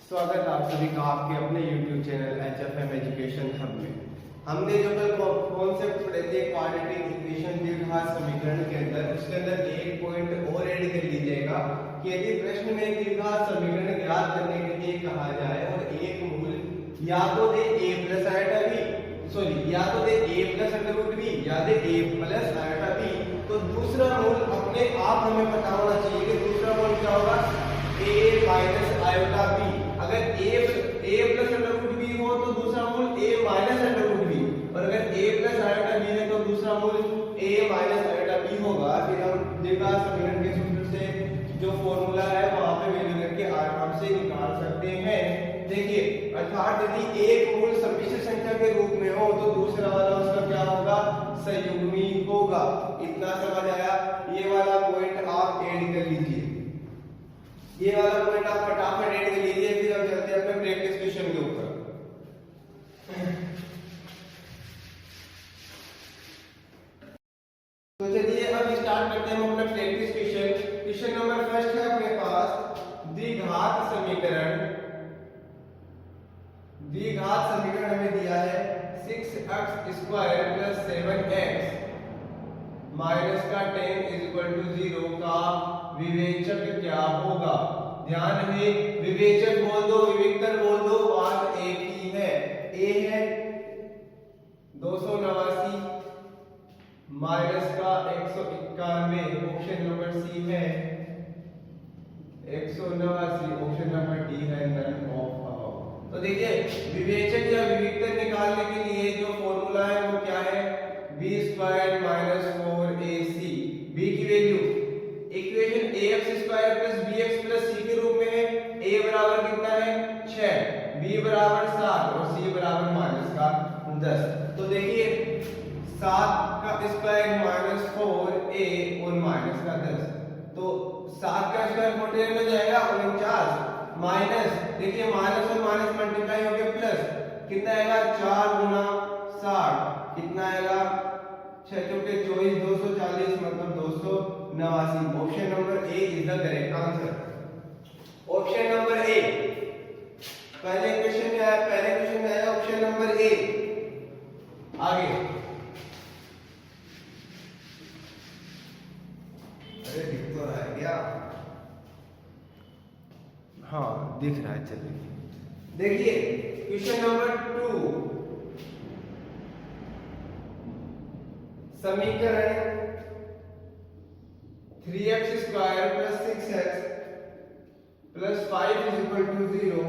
स्वागत आप सभी का आपके अपने YouTube channel HFM education hub में। हमने जो कल कॉन्सेप्ट पढ़े थे क्वाड्रेटिक इक्वेशन द्विघात समीकरण के अंदर, उसके अंदर एक पॉइंट और ऐड कर लीजिएगा कि यदि प्रश्न में द्विघात समीकरण ज्ञात करने के लिए कहा जाए और एक मूल या तो दे a प्लस आयोटा b या तो दे a plus under root b या दे a प्लस आयोटा b, तो दूसरा मूल अपने आप हमें पता होना चाहिए कि दूसरा मूल क्या होगा, a माइनस आयोटा b। अगर a plus under root b हो तो दूसरा मूल a minus under root b, और अगर a प्लस आयोटा b है तो दूसरा मूल a माइनस आयोटा b होगा। फिर हम द्विघात समीकरण के सूत्र से जो फॉर्मूला है वहां पे वैल्यू करके आराम से निकाल सकते हैं। देखिए, अर्थात यदि एक मूल सम्मिश्र संख्या के रूप में हो तो दूसरा वाला उसका क्या होगा, संयुग्मी होगा। इतना समझ आया? ये वाला पॉइंट आप ऐड कर लीजिए, ये वाला पॉइंट आप फटाफट ऐड कर लीजिए। फिर हम चलते हैं अपने प्रैक्टिस क्वेश्चन के ऊपर। तो चलिए अब स्टार्ट करते हैं हम अपना practice question. Question number first है अपने पास द्विघात समीकरण। द्विघात समीकरण हमें दिया है 6x square plus 7x minus का 10 इज इक्वल टू 0 का विवेचक क्या होगा। ध्यान रहे, विवेचक बोल दो, विविक्तर बोल दो, बात एक ही है। a है 289 माइनस का 191, ऑप्शन नंबर सी है 189, ऑप्शन नंबर डी है नन ऑफ अबव। तो देखिए, विवेचक या विविक्तर निकालने के लिए जो फॉर्मूला है वो क्या है, b square minus 4ac। b की value equation ax square plus bx plus c के रूप में है। a बराबर कितना है 6, b बराबर 7 और c बराबर माइनस का 10। तो देखिए 7 का स्क्वायर माइनस 4a और माइनस का 10, तो 7 का स्क्वायर 49 में जाएगा 49 माइनस, देखिए माइनस और माइनस मल्टीप्लाई हो गया प्लस, कितना आएगा 4 गुना 60, कितना आएगा 6 चौके 24, 240 मतलब 289। Option number A is the correct answer. Option number ए पहले क्वेश्चन में आया, पहले क्वेश्चन में आया ऑप्शन नंबर ए। आगे अरे दिख तो रहा है क्या? हाँ दिख रहा है। चलिए देखिए क्वेश्चन नंबर 2, समीकरण 3x square plus 6x plus 5 is equal to 0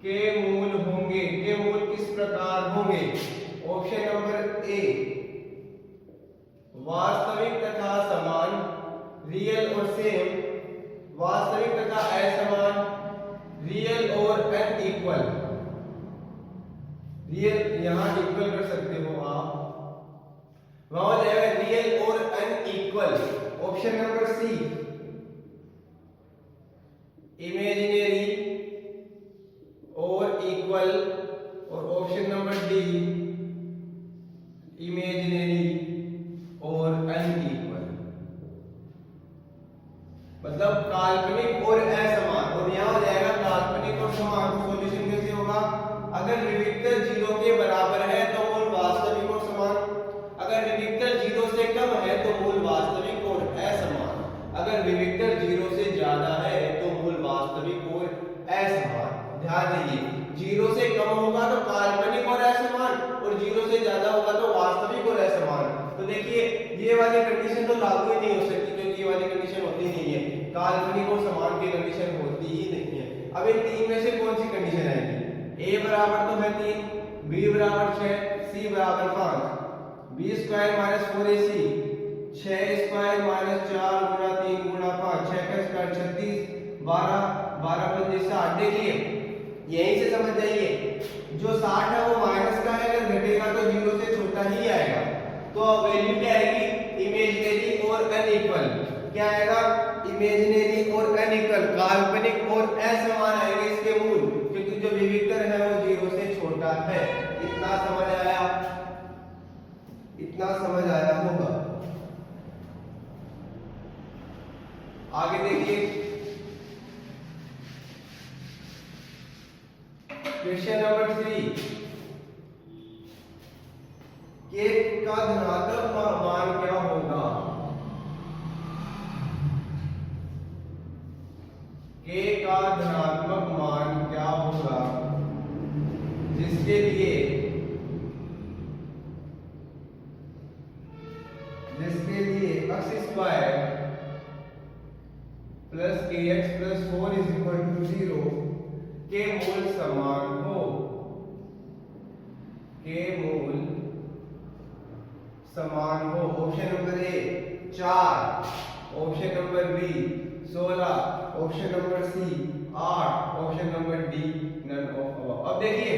के मूल होंगे। के मूल किस प्रकार होंगे? ऑप्शन नंबर ए वास्तविक तथा समान, रियल और सेम, वास्तविक तथा असमान, रियल और अनइक्वल। रियल यहां इक्वल कर सकते हो आप, वहां हो जाएगा रियल और unequal. Option number C imaginary और इक्वल, और ऑप्शन नंबर डी इमेजिनरी और अनइक्वल, मतलब काल्पनिक और असमान। और यहां हो जाएगा काल्पनिक और समान। सॉल्यूशन कैसे होगा? अगर विविक्तर 0 के बराबर है तो मूल वास्तविक और समान, अगर विविक्तर 0 से कम है तो मूल वास्तविक और असमान, अगर विविक्तर 0 से ज्यादा है तो मूल वास्तविक और असमान। ध्यान दीजिए, 0 से कम होगा तो काल्पनिक और असमान, और 0 से ज्यादा होगा तो वास्तविक और असमान। तो देखिए ये वाली कंडीशन तो लागू ही नहीं हो सकती, क्योंकि ये वाली कंडीशन होती नहीं है, काल्पनिक और समान की कंडीशन होती ही नहीं है। अब इन तीन में से कौन सी कंडीशन आएगी? a बराबर तो है 3, b बराबर 6, c बराबर 5। b square minus 4ac, 6 square minus 4 गुना 3 गुना 5, 6 का स्क्वायर 36, 12 12 पंजे 60। देखिए यहीं से समझ जाइए, जो 60 है वो माइनस का है, अगर घटेगा तो 0 से छोटा ही आएगा। तो वैल्यू क्या आएगी? इमेजिनरी और अनइक्वल। क्या आएगा? इमेजिनरी और अनइक्वल, काल्पनिक और असमान आएंगे इसके मूल, क्योंकि जो विविक्तर है वो 0 से छोटा है। इतना समझ आया? इतना समझ आया होगा। आगे देखिए क्वेश्चन नंबर 3, के का धनात्मक मान क्या होगा? के का धनात्मक मान क्या होगा जिसके लिए x square plus kx plus 4 is equal to 0 के मूल समान हो। के मूल समान हो। Option number A 4, option number B 16, option number C 8, option number D none of above. अब देखिए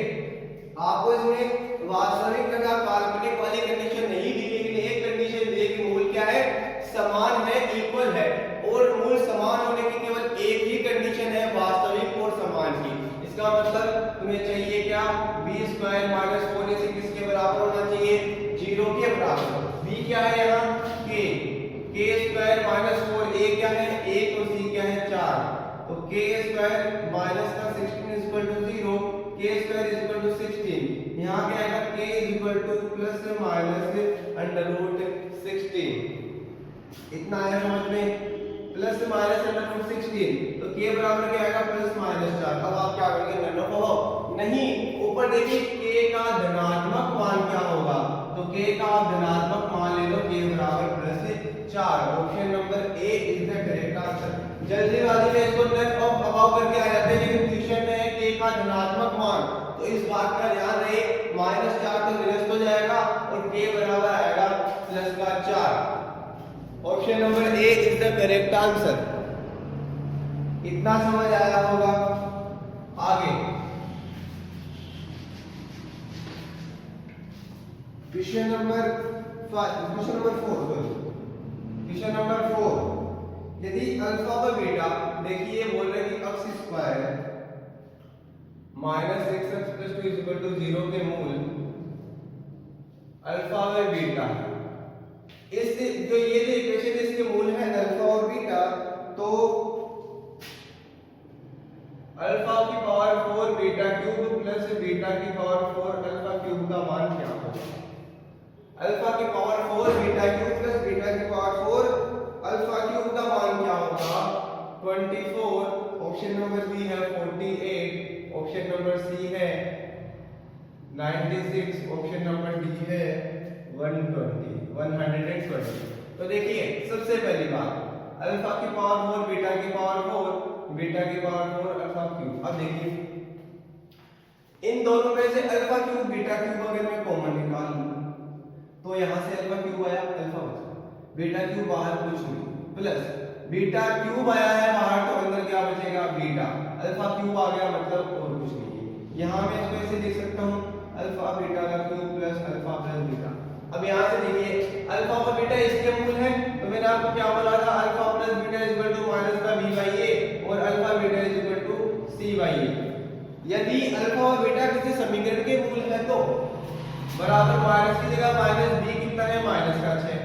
आपको इसमें वास्तविक तथा काल्पनिक वाली कंडीशन नहीं दी, लेकिन एक कंडीशन दी कि मूल क्या है, समान है, इक्वल है। और मूल समान होने की केवल एक ही कंडीशन है, वास्तविक और समान की। इसका मतलब तुम्हें चाहिए क्या, b स्क्वायर माइनस 4ac किसके बराबर होना चाहिए, 0 के बराबर। b क्या है यहाँ, k स्क्वायर माइनस 4a क्या है 1 और c क्या है 4। तो k स्क्वायर माइनस का 16 is equal to 0, k square is equal to 16। यहाँ क्या आएगा, k is equal to plus minus under root 16। इतना आया समझ में, प्लस माइनस अंडर रूट 16। तो k बराबर क्या आएगा, प्लस माइनस 4। अब आप क्या करेंगे, नन ऑफ अबव नहीं, ऊपर देखिए k का धनात्मक मान क्या होगा। तो k का आप धनात्मक मान ले लो, k बराबर plus 4। Option number A is the correct answer. जल्दीबाजी में इसको नन ऑफ अबव करके आ जाते हैं, लेकिन क्वेश्चन में है k का धनात्मक मान। तो इस बात का ध्यान रहे, -4 तो निरस्त हो जाएगा और k बराबर आएगा प्लस का 4। Option number A is the correct answer. इतना समझ आया होगा। आगे क्वेश्चन नंबर 4, यदि अल्फा व बीटा, देखिए बोल रहे हैं कि x square minus 6x plus 2 is equal to 0 के मूल अल्फा व बीटा, इस जो ये जो इक्वेशन इसके मूल है अल्फा और बीटा, तो अल्फा की power 4 beta cube plus beta की पावर 4 अल्फा क्यूब का मान क्या होगा। अल्फा की power 4 beta cube plus beta की पावर 4 अल्फा क्यूब का मान क्या होगा, 24। ऑप्शन नंबर बी है 48, ऑप्शन नंबर सी है 96, ऑप्शन नंबर डी है 120। तो देखिए सबसे पहली बात, अल्फा की पावर 4 बीटा की पावर 4 बीटा की पावर 4 अल्फा क्यूब। अब देखिए इन दोनों में से अल्फा क्यूब बीटा क्यूब अगर मैं कॉमन निकाल लूं तो यहां से अल्फा क्यूब आया, अल्फा बचा, बीटा क्यूब बाहर कुछ नहीं, प्लस बीटा क्यूब आया है बाहर, तो अंदर क्या बचेगा, बीटा। अल्फा क्यूब आ गया मतलब और कुछ नहीं है। यहां मैं इसको ऐसे लिख सकता हूं, अल्फा बीटा का cube plus alpha plus beta. अब यहां से देखिए अल्फा और बीटा इसके मूल हैं, तो मैंने आपको क्या बोला था, alpha plus beta is equal to minus का b बाई a और alpha beta is equal to c by a। यदि अल्फा और बीटा किसी समीकरण के मूल है तो बराबर माइनस की जगह माइनस b कितना है, माइनस का 6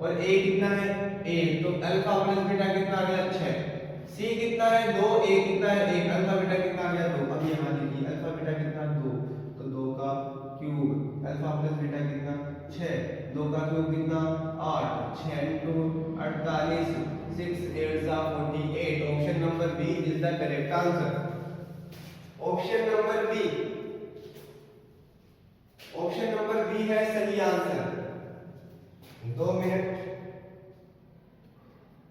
और a कितना है 1, तो अल्फा प्लस बीटा कितना आ गया 6, c कितना है 2, a कितना है 1, अल्फा बीटा कितना आ गया 2। अब यहां देखिए अल्फा बीटा कितना 2, तो 2 का क्यूब, अल्फा प्लस बीटा कितना 6, 2 का क्यूब कितना 8, 6 into 48, 6 8 48। Option number B is the correct answer. Option number B, option number B है सही आंसर। 2 मिनट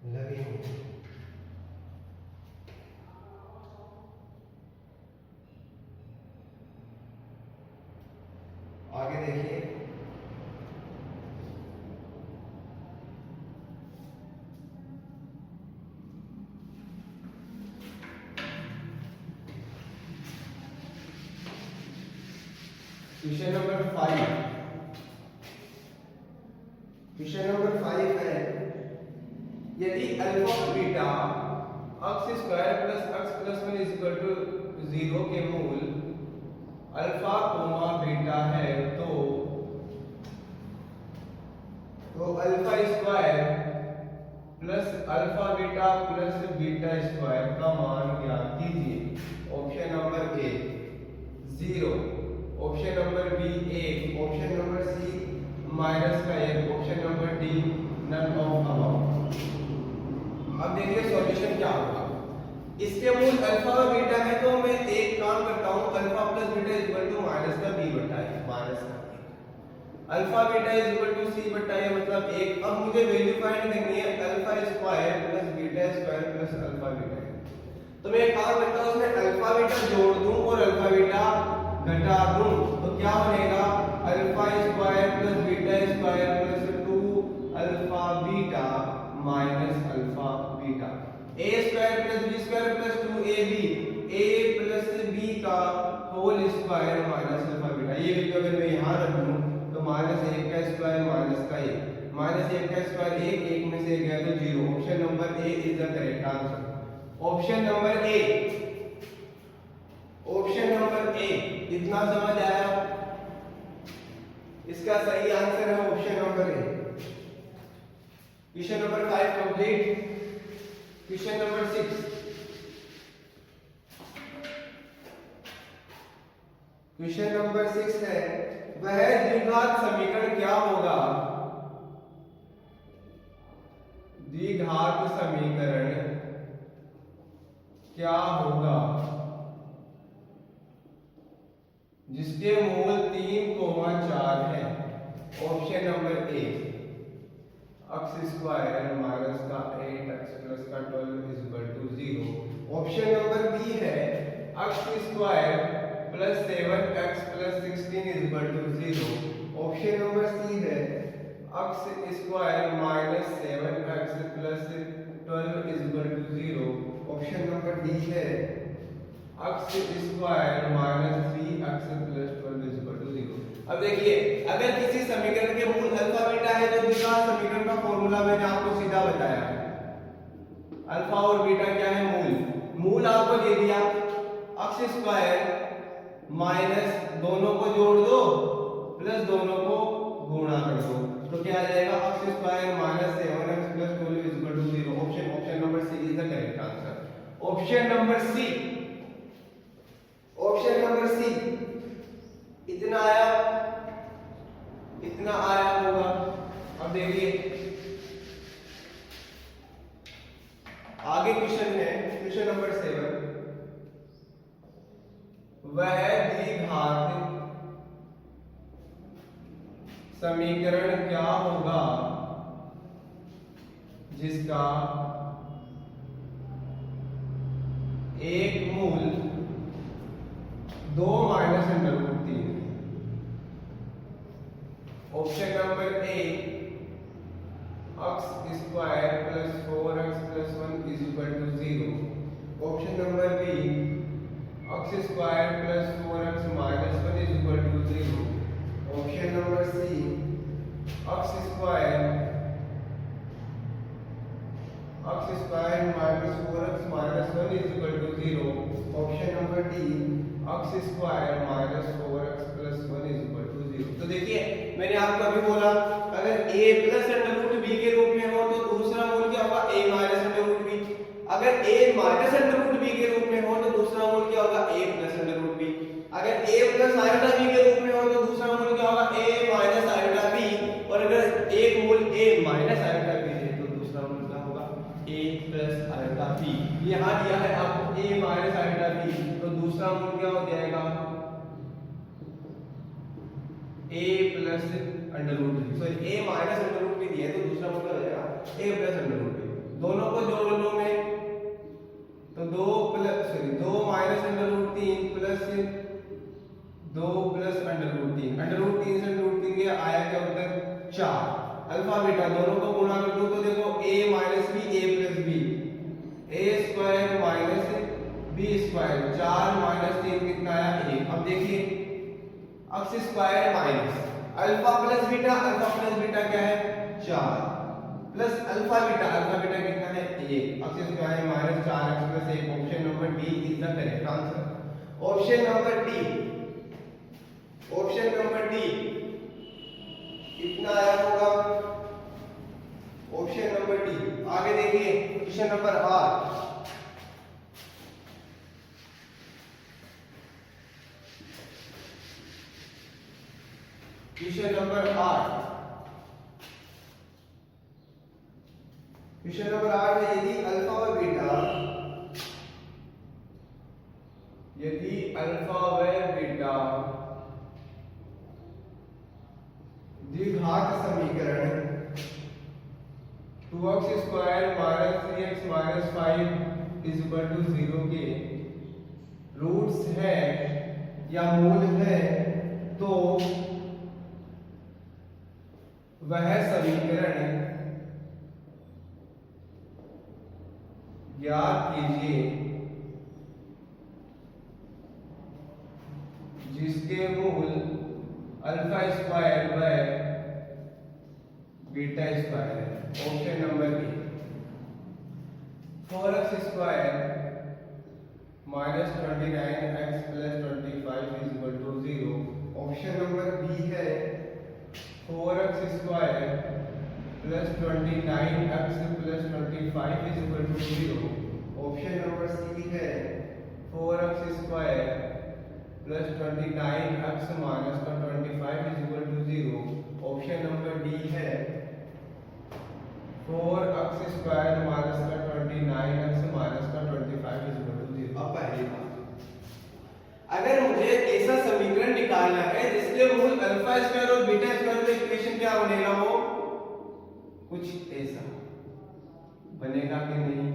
लगे होंगे। आगे देखिए क्वेश्चन नंबर 5। क्वेश्चन नंबर 5 है, यदि alpha beta x square plus x plus 1 is equal to 0 के मूल अल्फा कोमा बीटा है तो alpha square plus alpha beta plus beta square का मान ज्ञात कीजिए। Option number A option number B एक, ऑप्शन नंबर सी माइनस का एक, option number D none of above. अब देखिए सॉल्यूशन क्या होगा। इसके मूल अल्फा और बीटा है तो मैं एक काम करता हूं, alpha plus beta equal to minus का बी बटा ए, माइनस का alpha beta is equal to C बटा ए मतलब एक। अब मुझे वैल्यू फाइंड करनी है alpha square plus beta square plus alpha beta. तो मैं एक काम करता हूं, उसमें अल्फा बीटा जोड़ दूं और अल्फा बीटा घटा दूं, तो क्या बनेगा alpha square plus beta square plus 2 alpha beta minus alpha beta. A square plus B square plus 2ab a plus b का whole square minus alpha beta. ये वैल्यू अगर मैं यहां रख दूं तो माइनस 1 का स्क्वायर माइनस का 1, माइनस 1 का स्क्वायर 1, 1 में से गया तो 0। Option number A is the correct answer. Option number A, option number A. इतना समझ आया? इसका सही आंसर है ऑप्शन नंबर ए। Question number 5 complete. Question number 6, question number 6 है वह द्विघात समीकरण क्या होगा? द्विघात समीकरण क्या होगा जिसके मूल 3, 4 है? Option number A x square minus का 8x प्लस का 12 is equal to 0। Option number B है x square plus 7x plus 16 is equal to 0। Option number C है x square minus 7x plus 12 is equal to 0। Option number D है x square minus 3x plus 12 is equal to 0। अब देखिए अगर किसी समीकरण के मूल अल्फा बीटा है तो द्विघात समीकरण का फॉर्मूला मैंने आपको सीधा बताया। अल्फा और बीटा क्या है? मूल आपको दे दिया x स्क्वायर माइनस दोनों को जोड़ दो प्लस दोनों को गुणा कर दो, तो क्या आ जाएगा x square minus 7x plus 12 is equal to 0। Option number C is the correct answer. Option number C, option number C. इतना आया, इतना आया होगा। अब देखिए आगे क्वेश्चन है, क्वेश्चन नंबर 7। वह द्विघात समीकरण क्या होगा जिसका एक मूल 2 minus under root 3। Option number A x square plus 4x plus 1 is equal to 0। Option number B x square plus 4x minus 1 is equal to 0। Option number C x square minus 4x minus 1 is equal to 0। Option number D x square minus 4x plus 1 is equal to 0। तो देखिए मैंने आपको अभी बोला अगर a plus under root b के रूप में हो तो दूसरा मूल क्या होगा? a minus under root b। अगर a minus under root b के रूप में हो तो दूसरा मूल क्या होगा? a plus under root b। अगर a प्लस आयोटा b के रूप में हो तो दूसरा मूल क्या होगा? a minus iota b। और अगर एक मूल a माइनस आयोटा b है तो दूसरा मूल क्या होगा? a plus iota b। यहां दिया है आपको a माइनस आयोटा b, तो दूसरा मूल क्या हो जाएगा? a plus under root b। Sorry a minus under root b दिया है तो दूसरा मूल क्या हो जाएगा? a plus under root b। दोनों को जोड़ लो मैं तो 2 minus under root 3 plus 2 plus under root 3। Under root 3 से अंडर रूट 3 गया, आया क्या उत्तर? 4। अल्फा बीटा दोनों को गुणा कर दो तो देखो a minus b a plus b, a square minus b square. 4 minus 3 कितना आया? 1। अब देखिए x square minus alpha plus beta, alpha plus beta क्या है? 4 प्लस अल्फा बीटा कितना है? 1। x square minus 4x plus 1। Option number D is the correct answer. Option number D, option number D. कितना आया होगा? Option number D. आगे देखिए question number 8। Question number 8। Question number 8 है यदि अल्फा व बीटा द्विघात समीकरण 2x square minus 3x minus 5 is equal to 0 के रूट्स है या मूल है, तो वह समीकरण ज्ञात कीजिए जिसके मूल alpha square by beta square है। Option number B 4x square minus 29x plus 25 is equal to 0। Option number B है 4x square plus 29x plus 25 is equal to 0। Option number C है 4x square plus 29x minus 25 is equal to 0। Option number D है 4x square minus 29x minus 25 is equal to 0। अब पहली बात, अगर मुझे ऐसा समीकरण निकालना है जिसके मूल अल्फा स्क्वायर और बीटा स्क्वायर का इक्वेशन क्या बनेगा, वो कुछ ऐसा बनेगा कि नहीं।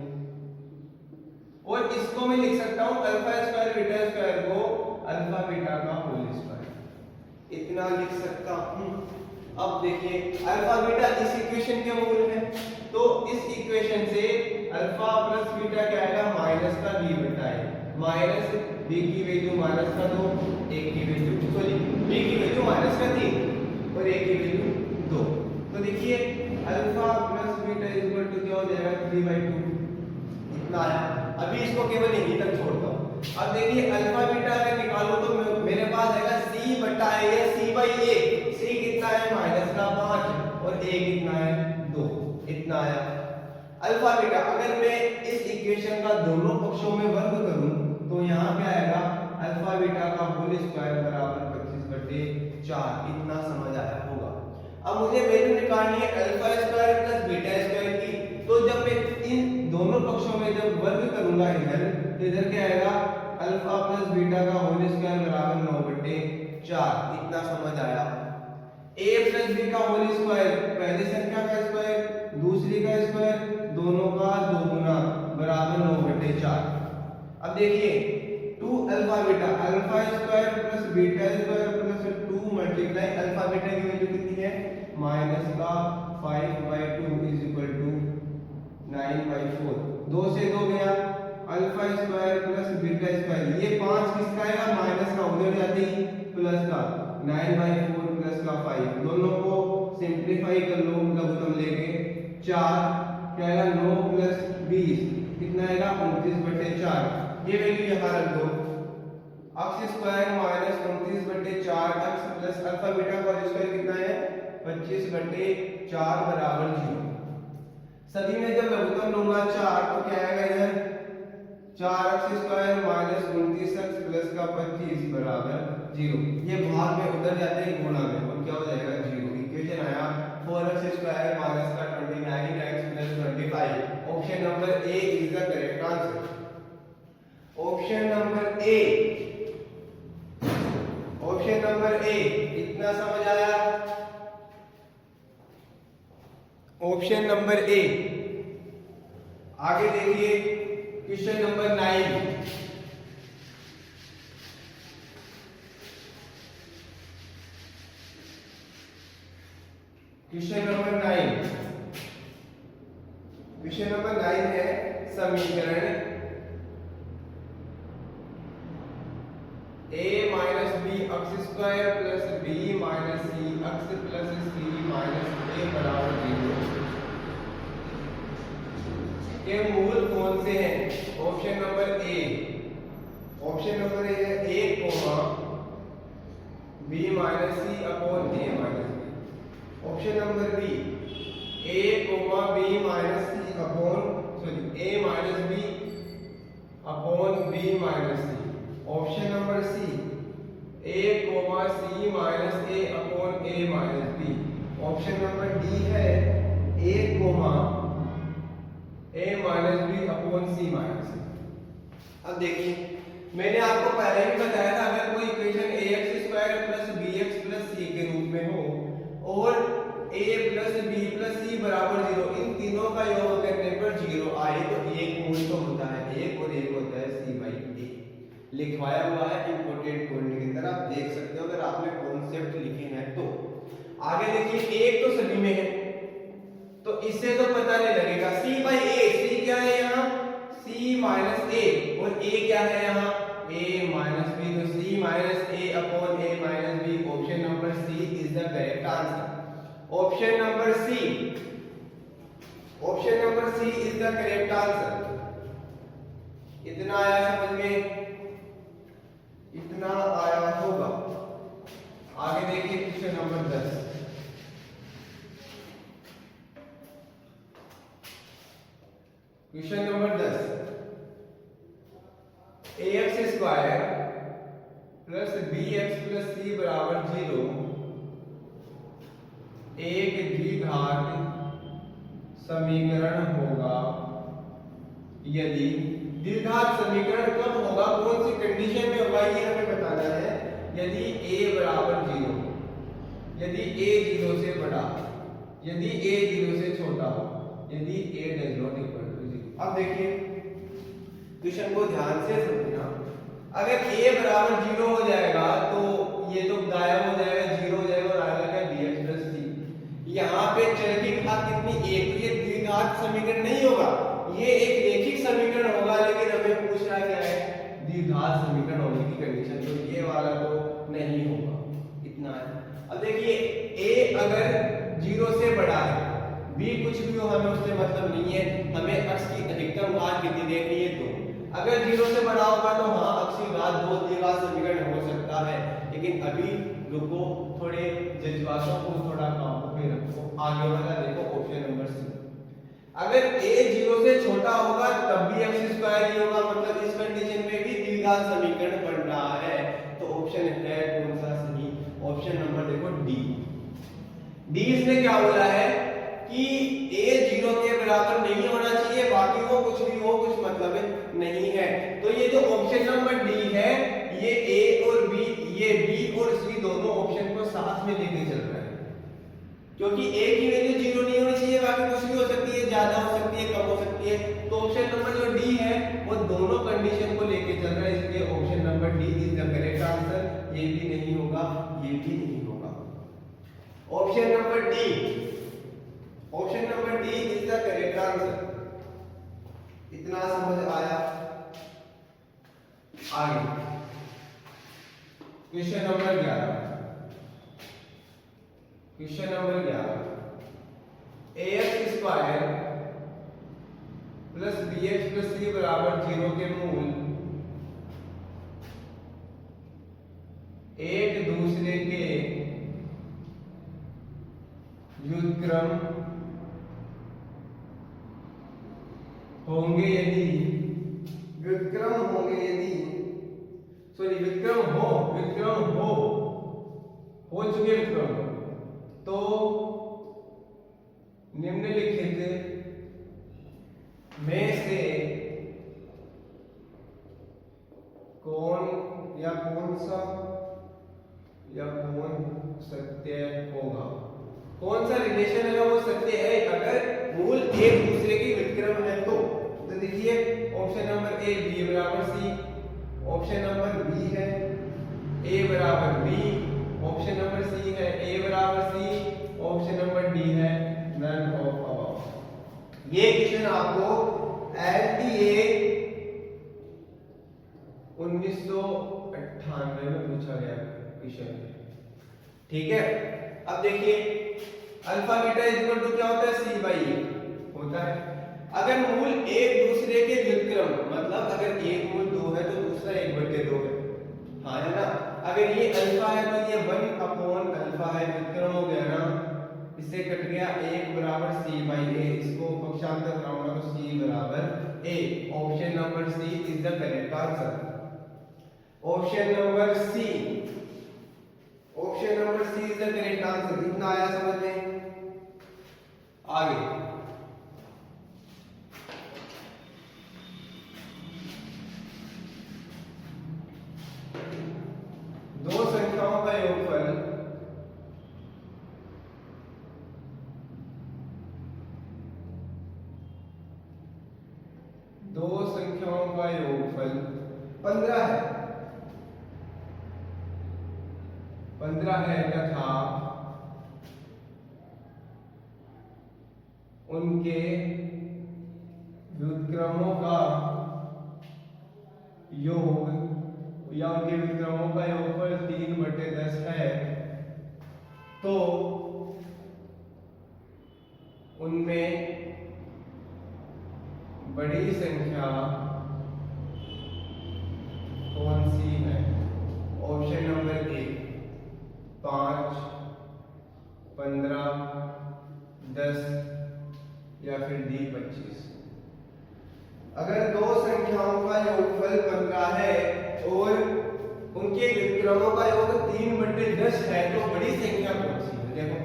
और इसको मैं लिख सकता हूं अल्फा स्क्वायर बीटा स्क्वायर को अल्फा बीटा का होल स्क्वायर, इतना लिख सकता हूं। अब देखिए अल्फा बीटा इस इक्वेशन के मूल है, तो इस इक्वेशन से अल्फा प्लस बीटा क्या आएगा, माइनस का b बटा a, माइनस b की वैल्यू माइनस का 2, a की वैल्यू सॉरी b की वैल्यू माइनस का 3 और a की वैल्यू 2। तो देखिए alpha plus beta equal to क्या हो जाएगा 3/2, इतना आया। अभी इसको केवल यहीं तक छोड़ता हूं। अब देखिए अल्फा बीटा अगर निकालो तो मेरे पास आएगा c बटा a या c/a। c कितना है माइनस का 5 और a कितना है 2, इतना आया। अल्फा बीटा अगर मैं इस इक्वेशन का दोनों पक्षों में वर्ग करूं तो यहाँ क्या आएगा, अल्फा बीटा का होल स्क्वायर बराबर 25/4, इतना समझ आया होगा। अब मुझे वैल्यू निकालनी है alpha square plus beta square की, तो जब मैं इन दोनों पक्षों में जब वर्ग करूंगा इधर, तो इधर क्या आएगा अल्फा प्लस बीटा का होल स्क्वायर बराबर 9/4, इतना समझ आया। a प्लस b का होल स्क्वायर, पहली संख्या का स्क्वायर दूसरी का स्क्वायर, दोनों का 2 गुना बराबर 9/4। अब देखिए 2 alpha beta, alpha square plus beta square plus 2 multiply alpha beta की वैल्यू कितनी है, माइनस का 5/2 इज इक्वल टू 9/4। 2 से 2 गया, alpha square plus beta square, ये 5 किसका आएगा, माइनस का उधर जाते ही प्लस का 9/4 प्लस का 5, दोनों को सिंप्लीफाई कर लो लघुत्तम लेके, 4 क्या आएगा 9 प्लस 20 कितना आएगा 29/4। ये वैल्यू यहाँ रख दो। x square minus 29/4 x plus alpha beta का स्क्वायर कितना है 25/4 बराबर 0। सभी में जब लघुत्तम लूंगा 4 तो क्या आएगा इधर 4x square minus 29x plus का 25 बराबर 0। ये भाग में उधर जाते हैं गुणा में और क्या हो जाएगा 0। इक्वेशन आया 4x स्क्वायर माइनस का 29x plus 25। Option number A is the correct answer. Option number A, option number A, इतना समझ आया। Option number A. आगे देखिए question number 9। Question number 9, question number 9 है समीकरण a minus B x square plus B minus C x plus C minus A बराबर 0 के मूल कौन से हैं। Option number A, option number A है 1 comma B minus C upon A minus B. Option number B a comma B minus C upon sorry a minus B upon B minus C. Option number C a comma c minus a upon a minus b। Option number D है a comma a minus b upon c minus a। अब देखिए मैंने आपको पहले भी बताया था, अगर कोई equation ax square plus bx plus c के रूप में हो और a plus b plus c बराबर 0, इन तीनों का योग करने पर 0 आए तो एक मूल तो होता है एक और एक होता है c बाई a। लिखवाया हुआ है इंपोर्टेंट पॉइंट की तरह, आप देख सकते हो अगर आपने कॉन्सेप्ट लिखे हैं तो। आगे देखिए एक तो सभी में है तो इससे तो पता नहीं लगेगा, c बाई a, c क्या है यहाँ c माइनस a और a क्या है यहाँ a माइनस b, तो c minus a upon a minus b। Option number C is the correct answer. Option number C, option number C is the correct answer. इतना आया समझ में, इतना आया होगा। आगे देखिए question number 10। Question number 10, ax square plus bx plus c बराबर 0 एक द्विघात समीकरण होगा यदि, द्विघात समीकरण कब होगा, कौन सी कंडीशन में होगा ये हमें बताना है। यदि a बराबर 0, यदि a 0 से बड़ा, यदि a 0 से छोटा हो, यदि a does not equal to 0। अब देखिए क्वेश्चन को ध्यान से समझना, अगर a बराबर 0 हो जाएगा तो ये तो गायब हो जाएगा, 0 हो जाएगा और आएगा क्या bx प्लस c। यहाँ पे चर की घात कितनी, एक, तो ये द्विघात समीकरण नहीं होगा, ये एक रैखिक समीकरण होगा, लेकिन हमें पूछ रहा क्या है द्विघात समीकरण होने की कंडीशन, तो ये वाला तो नहीं होगा। इतना है। अब देखिए a अगर 0 से बड़ा है, b कुछ भी हो हमें उससे मतलब नहीं है, हमें अक्ष की अधिकतम घात कितनी देखनी है 2। अगर 0 से बड़ा होगा तो हाँ अक्ष की घात 2 द्विघात समीकरण हो सकता है, लेकिन अभी रुको, थोड़े जज्बातों को थोड़ा काबू में रखो। आगे वाला देखो ऑप्शन नंबर सी, अगर a 0 से छोटा होगा तब भी x स्क्वायर ही होगा, मतलब इस कंडीशन में भी द्विघात समीकरण बन रहा है। तो ऑप्शन है कौन सा सही, ऑप्शन नंबर देखो डी। डी इसने क्या बोला है कि a 0 के बराबर नहीं होना चाहिए, बाकी वो कुछ भी हो कुछ मतलब नहीं है। तो ये जो ऑप्शन नंबर डी है ये a और b, ये b और c दोनों ऑप्शन को साथ में लेके चल रहा है, क्योंकि a की वैल्यू 0 नहीं होनी चाहिए, बाकी कुछ भी हो सकती है, ज्यादा हो सकती है, कम हो सकती है। तो ऑप्शन नंबर जो डी है वो दोनों कंडीशन को लेके चल रहा है, इसलिए option number D is the correct answer. ये भी नहीं होगा, ये भी नहीं होगा। Option number D, option number D is the correct answer. इतना समझ आया। आगे question number 11, question number 11, ax square plus bx plus c बराबर 0 के मूल एक दूसरे के व्युत्क्रम होंगे यदि, व्युत्क्रम होंगे यदि, सॉरी व्युत्क्रम हो चुके व्युत्क्रम, तो निम्नलिखित में से कौन या कौन सा या कौन सत्य होगा, कौन सा रिलेशन है वो सत्य है अगर मूल एक दूसरे के व्युत्क्रम है तो। देखिए ऑप्शन नंबर ए बी बराबर सी, ऑप्शन नंबर बी है ए बराबर बी, ऑप्शन नंबर सी है ए बराबर सी, ऑप्शन नंबर डी है नन ऑफ अबव। ये क्वेश्चन आपको एलटीए 1998 में पूछा गया क्वेश्चन, ठीक है। अब देखिए अल्फा बीटा इक्वल टू क्या होता है, सी बाई ए होता है। अगर मूल एक दूसरे के व्युत्क्रम, मतलब अगर एक मूल 2 है तो दूसरा 1/2 है, हाँ है ना। अगर ये अल्फा है तो ये 1 अपॉन अल्फा है, व्युत्क्रम हो गया ना, इससे कट गया 1 बराबर सी बाई ए, इसको पक्षांतर कराऊंगा तो सी बराबर A. Option number C is the correct answer. Option number C option number C is the correct answer. इतना आया समझ में? आगे दो संख्याओं का योगफल दो संख्याओं का योगफल 15 है। 15 है तथा उनके व्युत्क्रमों का योग या उनके व्युत्क्रमों का योगफल 3/10 है, तो उनमें बड़ी संख्या कौन सी है? ऑप्शन नंबर ए 5, 15, 10 या फिर डी 25। अगर दो संख्याओं का योगफल 15 है और उनके व्युत्क्रमों का योग 3/10 है, तो बड़ी संख्या कौन सी है? देखो,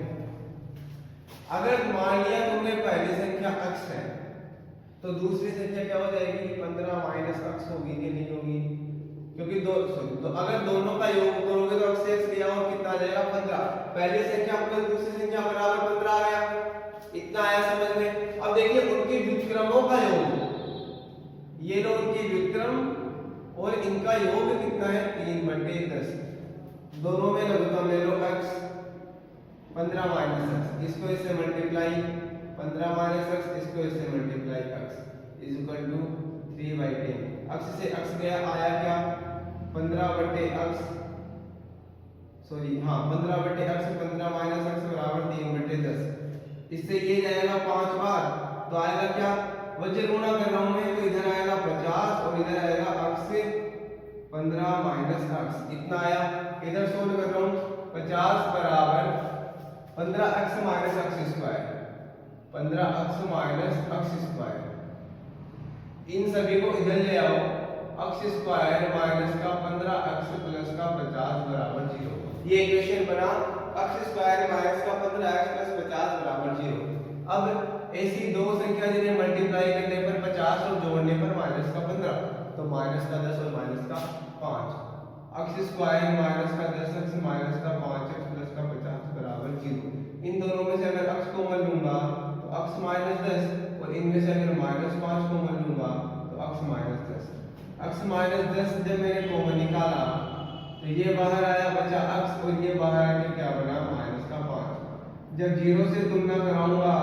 अगर मान लिया तुमने पहली संख्या x है, तो दूसरी संख्या क्या हो जाएगी? 15 माइनस x होगी कि नहीं होगी? क्योंकि अगर दोनों का योग करोगे तो x से x गया और कितना आ जाएगा? 15। पहली संख्या प्लस दूसरी संख्या बराबर 15 आ गया। इतना आया समझ में? अब देखिए उनके व्युत्क्रमों का योग, ये लो उनके व्युत्क्रम और इनका योग कितना है? 3/10। दोनों में लघुत्तम ले लो x, 15 माइनस x, इसको इससे मल्टीप्लाई, 15 माइनस x, इसको इससे multiply, x is equal to 3/10। x से x गया, आया क्या? 15/x, सॉरी हाँ 15/x, 15 माइनस x बराबर 3/10। इससे ये जाएगा 5 बार, तो आएगा क्या? वज्र गुणा कर रहा हूं मैं, तो इधर आएगा 50 और इधर आएगा x से 15 माइनस x। इतना आया। इधर सोल्व कर रहा हूं, 50 बराबर 15x minus x square, 15x minus x square. इन सभी को इधर ले आओ, x स्क्वायर माइनस का 15x प्लस का 50 बराबर 0। ये इक्वेशन बना, x स्क्वायर माइनस का 15x प्लस 50 बराबर 0। अब ऐसी दो संख्या जिन्हें मल्टीप्लाई करने पर 50 और जोड़ने पर माइनस का 15, तो माइनस का 10 और माइनस का 5। x स्क्वायर माइनस का 10x माइनस का 5x प्लस का 50 बराबर 0। इन दोनों में से अगर x कॉमन लूंगा तो x माइनस 10, और इनमें से अगर माइनस 5 कॉमन लूंगा तो x माइनस 10। x माइनस 10 जब मैंने कॉमन निकाला तो ये बाहर आया, बचा x, और ये बाहर आके क्या बना? माइनस का 5। जब 0 से तुलना कराऊंगा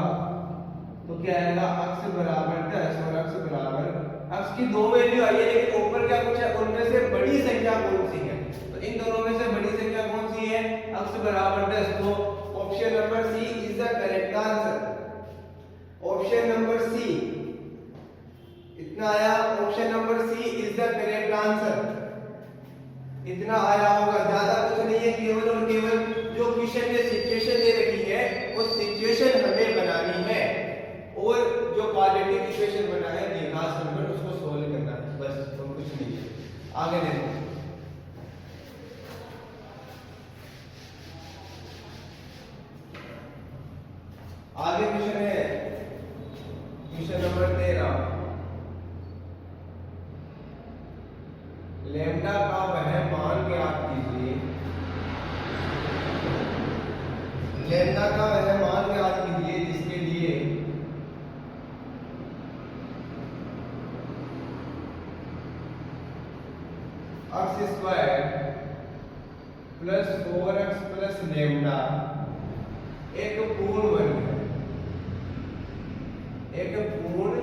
तो क्या आएगा? x बराबर 10 और x बराबर, x की दो वैल्यू आई है लेकिन ऊपर क्या पूछा? उनमें से बड़ी संख्या कौन सी है? तो इन दोनों में से बड़ी संख्या कौन सी है? x बराबर 10। तो option number C is the correct answer. Option number C, इतना आया। Option number C is the correct answer. इतना आया होगा, ज्यादा कुछ नहीं है, केवल और केवल जो क्वेश्चन में सिचुएशन दे रखी है उस सिचुएशन हमें बनानी है, और जो क्वाड्रेटिक इक्वेशन बना है द्विघात समीकरण उसको सोल्व करना है, बस और कुछ नहीं है। आगे देखो, आगे क्वेश्चन है क्वेश्चन नंबर 13। लैम्डा का वह मान ज्ञात कीजिए, लैम्डा का वह मान ज्ञात कीजिए जिसके लिए x square plus 4x plus lambda एक पूर्ण वर्ग है। एक पूर्ण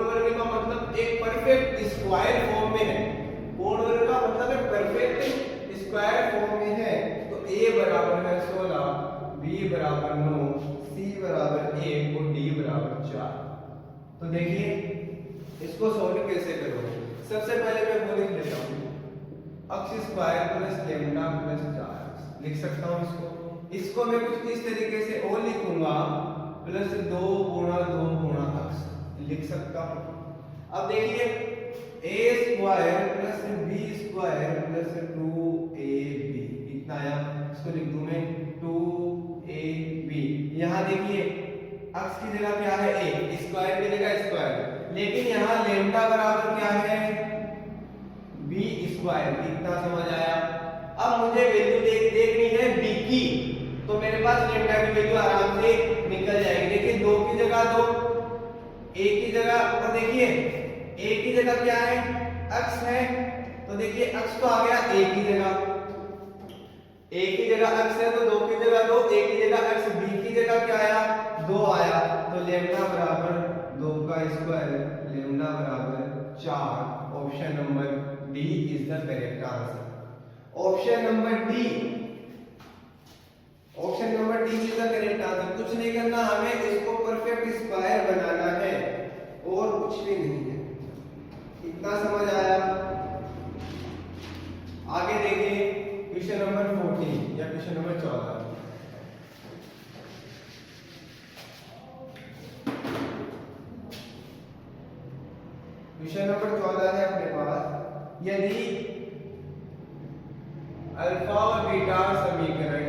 वर्ग का मतलब एक परफेक्ट स्क्वायर फॉर्म में है। पूर्ण वर्ग का मतलब एक परफेक्ट स्क्वायर फॉर्म में है। तो a बराबर है 16, b बराबर 9, c बराबर 1 और d बराबर 4। तो देखिए इसको सॉल्व कैसे करोगे। सबसे पहले मैं वो लिख देता हूँ, x square plus lambda plus 4x लिख सकता हूँ। इसको मैं कुछ इस तरीके से और लिखूंगा, प्लस 2 गुणा 2 गुणा x लिख सकता हूँ। अब देखिए a square plus b square plus 2ab, इतना आया, इसको लिख दूं मैं 2ab। यहाँ देखिए अक्स की जगह क्या है a, स्क्वायर की जगह स्क्वायर, लेकिन यहाँ लेम्डा बराबर क्या है b स्क्वायर। इतना समझ आया। अब मुझे वैल्यू देखनी है b की, तो मेरे पास लेम्डा की वैल्यू आराम से निकल जाएगी। देखिए 2 की जगह 2, a की जगह, और देखिए a की जगह क्या है x है, तो देखिए x तो आ गया a की जगह, a की जगह x है तो 2 की जगह 2, a की जगह x, b की जगह क्या आया 2 आया, तो लेम्डा बराबर 2 का स्क्वायर, लेम्डा बराबर 4। Option number D is the correct answer. Option number D, option number D is the correct answer. कुछ नहीं करना, हमें इसको परफेक्ट स्क्वायर बनाना है और कुछ भी नहीं है। इतना समझ आया। आगे देखिए क्वेश्चन नंबर 14 या क्वेश्चन नंबर 14। क्वेश्चन नंबर 14 है अपने पास, यदि अल्फा और बीटा समीकरण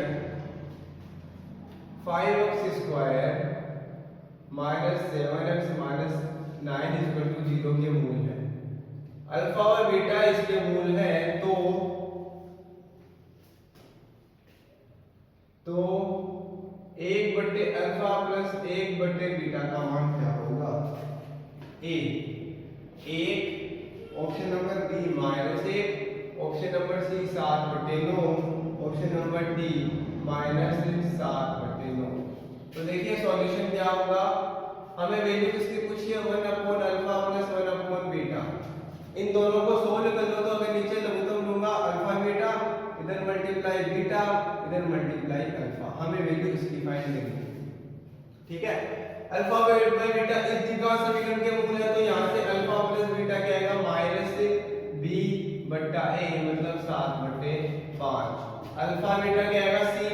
5x square minus 7x minus 9 equal to 0 के मूल है, अल्फा और बीटा इसके मूल है, तो 1/अल्फा प्लस 1/बीटा का मान क्या होगा। A 1, option number B -1, option number C 7/9, option number D -7/9। तो देखिए सॉल्यूशन क्या होगा, हमें वैल्यू किसकी पूछी है 1/अल्फा प्लस 1/बीटा। इन दोनों को सोल्व कर लो तो अगर नीचे लघुत्तम लूंगा अल्फा बीटा, इधर मल्टीप्लाई बीटा, इधर मल्टीप्लाई अल्फा, हमें वैल्यू इसकी फाइंड करनी है। ठीक है, अल्फा बाय बीटा इस दिशा समीकरण के मूल है, तो यहां से अल्फा प्लस बीटा क्या आएगा -b/a मतलब 7/5, अल्फा बीटा क्या आएगा c/a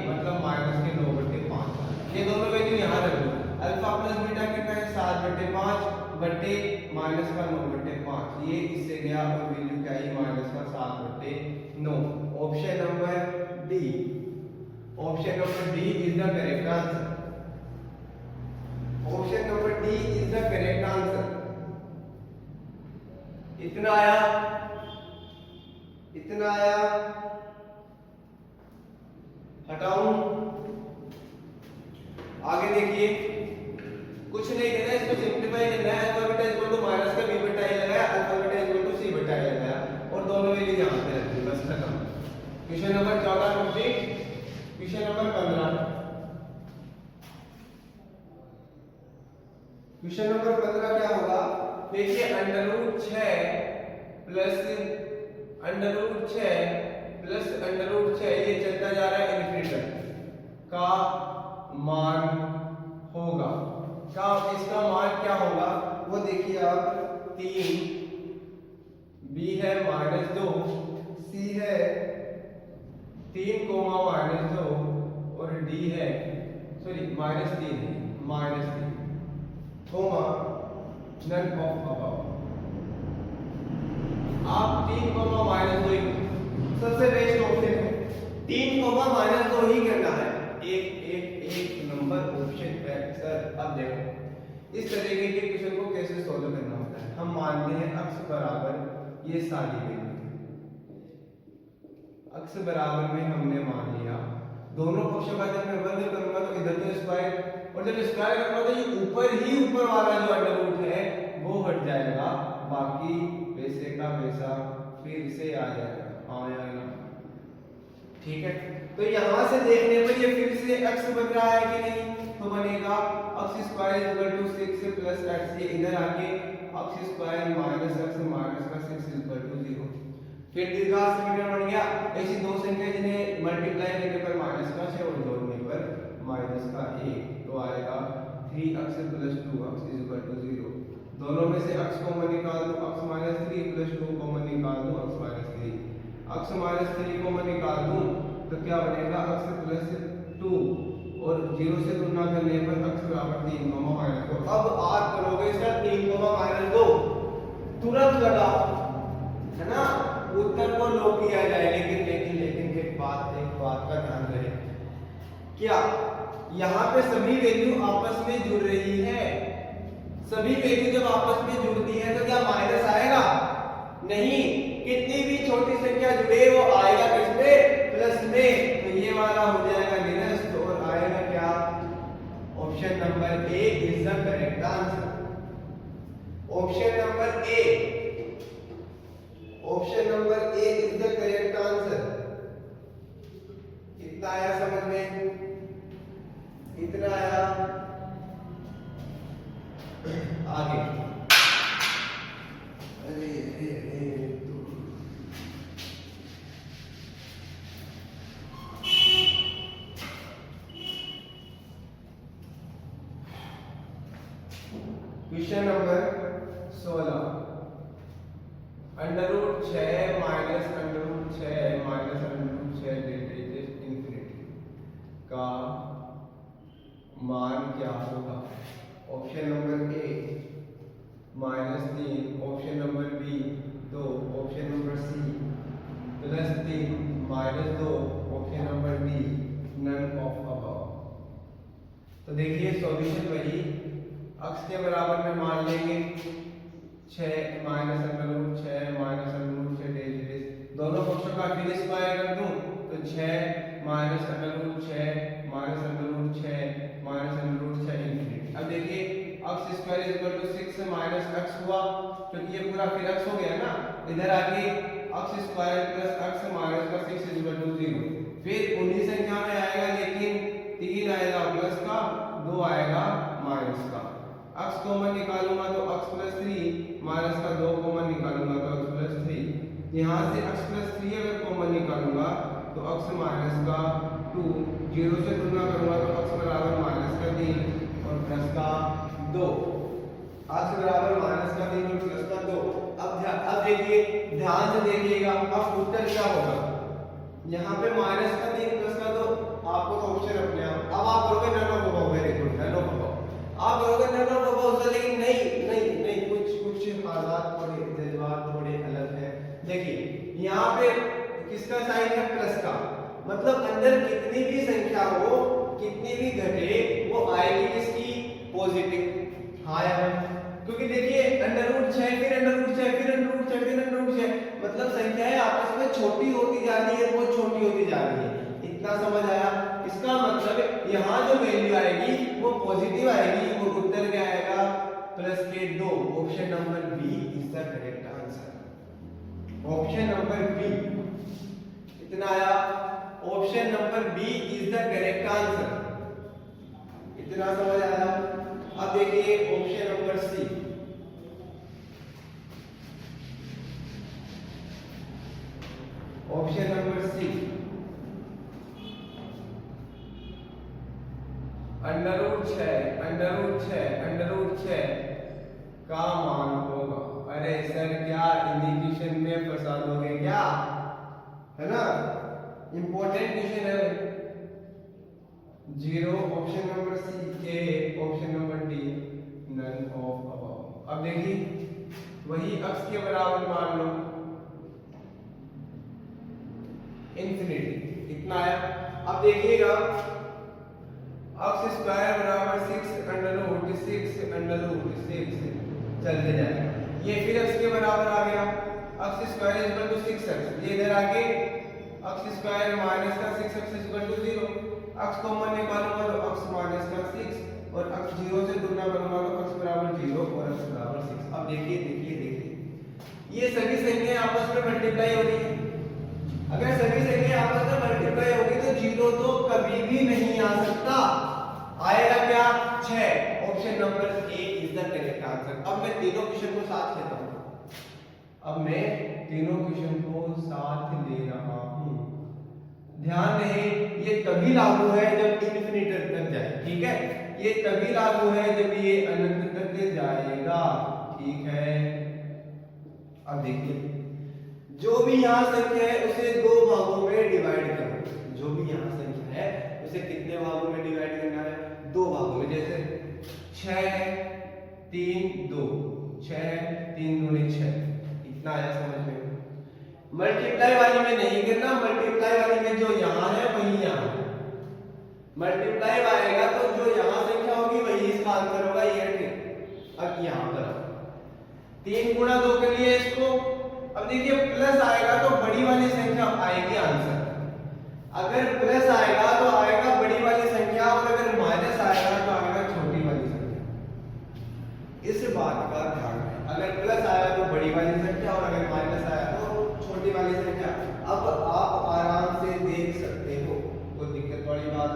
मतलब -9/5। ये दोनों वैल्यू यहां रख लो। अल्फा प्लस बीटा कितना है 7/5 बटे -9/5, ये इससे गया और वैल्यू क्या आई -7/9। Option number D, option number D is the correct answer. Option number D is the correct answer. इतना आया, इतना आया, हटाऊं। आगे देखिए कुछ नहीं करना है, इसको सिंपलीफाई करना है। Alpha beta equal to minus का b/a लगाया, alpha beta equal to c/a लगाया और दोनों वैल्यू यहां पे रख दी, बस खत्म। Question number 14 complete. Question number 15, question number 15 क्या होगा, देखिए √6 प्लस √6 ये चलता जा रहा है इन्फिनिटी का मान होगा। क्या इसका मान क्या होगा वो देखिए आप, 3, b है -2, c है 3, -2 और d है सॉरी -3 है, -3 कोमा नन ऑफ अबव। आप 3, -2 सबसे बेस्ट ऑप्शन है, 3, -2 ही करना है। एक नंबर ऑप्शन है सर। अब देखो इस तरीके के क्वेश्चन को कैसे सॉल्व करना होता है। हम मानते हैं अक्स बराबर ये सारी वैल्यू, अक्स बराबर में हमने मान लिया, दोनों पक्षों का जब मैं वर्ग करूंगा तो इधर तो स्क्वायर, और जब स्क्वायर करूंगा तो ये ऊपर वाला जो अंडर रूट है वो हट जाएगा, बाकी वैसे का वैसा फिर से आ जाएगा। ठीक है, तो यहां से देखने पर ये फिर से x बन रहा है कि नहीं, तो बनेगा x square equal to 6 plus x, ये इधर आके x square minus x minus का 6 इक्वल टू 0। फिर दीर्घांश समीकरण बन गया, ऐसी दो संख्या जिन्हें मल्टीप्लाई करने पर माइनस का 6 और जोड़ने पर माइनस का 1, तो आएगा 3x plus 2x equal to 0। दोनों में से x कॉमन निकाल दो, x माइनस 3 प्लस 2 कॉमन निकाल दो, x minus 3, x minus 3 common निकाल दूं तो क्या बनेगा x प्लस 2 और 0 से तुलना करने पर x बराबर 3, -2। अब आप करोगे सर 3, -2 तुरंत लगा है ना, उत्तर को लो किया जाए, लेकिन एक बात का ध्यान रहे, क्या यहाँ पे सभी वैल्यू आपस में जुड़ रही है? सभी वैल्यू जब आपस में जुड़ती है तो क्या माइनस आएगा? नहीं, कितनी भी छोटी संख्या जुड़े वो आएगा किसमें? प्लस में। तो ये वाला हो जाएगा निरस्त और आएगा क्या? Option number A is the correct answer. Option number A is the correct answer. कितना आया समझ में? इतना आया। आगे अरे question number 16, under root 6 minus under root 6 minus under root 6 infinity का मान क्या होगा? Option number A -3, option number B 2, option number C +3 -2, option number D none of above. तो देखिए सॉल्यूशन वही, अक्स के बराबर में मान लेंगे 6 minus under root 6 minus under root 6 डेज, दोनों पक्षों का फिर स्क्वायर कर दूं तो 6 minus under root 6 minus under root 6 minus under root 6 infinity. अब देखिए x square is equal to 6 minus x हुआ, क्योंकि ये पूरा फिर x हो गया ना, इधर आके x square plus x minus का 6 इज इक्वल टू 0। फिर उन्हीं संख्या में आएगा, लेकिन 3 आएगा प्लस का, 2 आएगा माइनस का। x कॉमन निकालूंगा तो x प्लस 3 माइनस का 2 कॉमन निकालूंगा तो x प्लस 3। यहाँ से x प्लस 3 अगर कॉमन निकालूंगा तो x माइनस का 2, 0 से तुलना करूंगा तो x बराबर माइनस का 3 और प्लस का 2। x बराबर माइनस का 3 और प्लस का 2। अब देखिए ध्यान से देखिएगा, अब उत्तर क्या होगा? यहाँ पे माइनस का 3 प्लस का 2, आपको तो ऑप्शन अपने आप। अब आप करोगे none of above, very good, none of above आप करोगे नन ऑफ अबव, लेकिन नहीं कुछ हालात थोड़े जज्बात थोड़े अलग है। देखिए यहाँ पे किसका साइन है? प्लस का, मतलब अंदर कितनी भी संख्या हो, कितनी भी घटे, वो आएगी किसकी? पॉजिटिव। हाँ या नहीं? क्योंकि देखिए अंडर रूट 6 फिर अंडर रूट 6 फिर अंडर रूट 6 फिर अंडर रूट 6, मतलब संख्याएं आपस में छोटी होती जा रही है, बहुत छोटी होती जा रही है। इतना समझ आया? इसका मतलब यहाँ जो वैल्यू आएगी वो पॉजिटिव आएगी, वो उत्तर क्या आएगा? प्लस के 2। Option number B is the correct answer. Option number B, कितना आया? Option number B is the correct answer. इतना समझ आया? अब देखिए option number C, option number C, under root 6 का मान होगा। अरे सर क्या इंडिकेशन में फंसा दोगे क्या? है ना, इंपॉर्टेंट क्वेश्चन है। 0, option number C, A, option number D none of above. अब देखिए वही x के बराबर मान लो इंफिनिटी, इतना आया। अब देखिएगा x स्क्वायर बराबर 6 अंडर रूट 6 चलते जाएगा, ये फिर x के बराबर आ गया। x square is equal to 6x, ये इधर आके x स्क्वायर माइनस का 6x is equal to 0। x common निकालूंगा तो x माइनस का 6 और x 0 से तुलना करूंगा तो x बराबर 0 और x बराबर 6। अब देखिए ये सभी संख्याएं आपस में मल्टीप्लाई हो रही है। अगर सभी संख्याएं आपस में मल्टीप्लाई होगी तो 0 तो कभी भी नहीं आ सकता। आएगा क्या? 6। Option number A is the correct answer. अब मैं तीनों क्वेश्चन को साथ लेता हूं। ले रहा हूं। ध्यान रहे ये तभी लागू है जब इन्फिनिटी तक जाए, ठीक है? ये तभी लागू है जब ये अनंत तक जाएगा, ठीक है? अब देखिए जो भी यहाँ संख्या है उसे 2 भागों में डिवाइड करो। जो भी यहाँ संख्या है उसे कितने भागों में डिवाइड करना है? 2 भागों में। जैसे 6 3 2, 6 3 2 6, इतना आया समझ में? मल्टीप्लाई वाली में नहीं करना, मल्टीप्लाई वाली में जो यहाँ है वही यहाँ है। मल्टीप्लाई आएगा तो जो यहाँ संख्या होगी वही इसका आंसर होगा, ये ठीक। अब यहाँ पर 3 गुणा 2 के लिए इसको, अब देखिए प्लस आएगा तो बड़ी वाली संख्या आएगी आंसर। अगर प्लस आएगा तो आएगा बड़ी वाली संख्या, और अगर माइनस आएगा तो आएगा छोटी वाली संख्या। इस बात का ध्यान रखें, अगर प्लस आया तो बड़ी वाली संख्या और अगर माइनस आया तो छोटी वाली संख्या। अब आप आराम से देख सकते हो, कोई दिक्कत वाली बात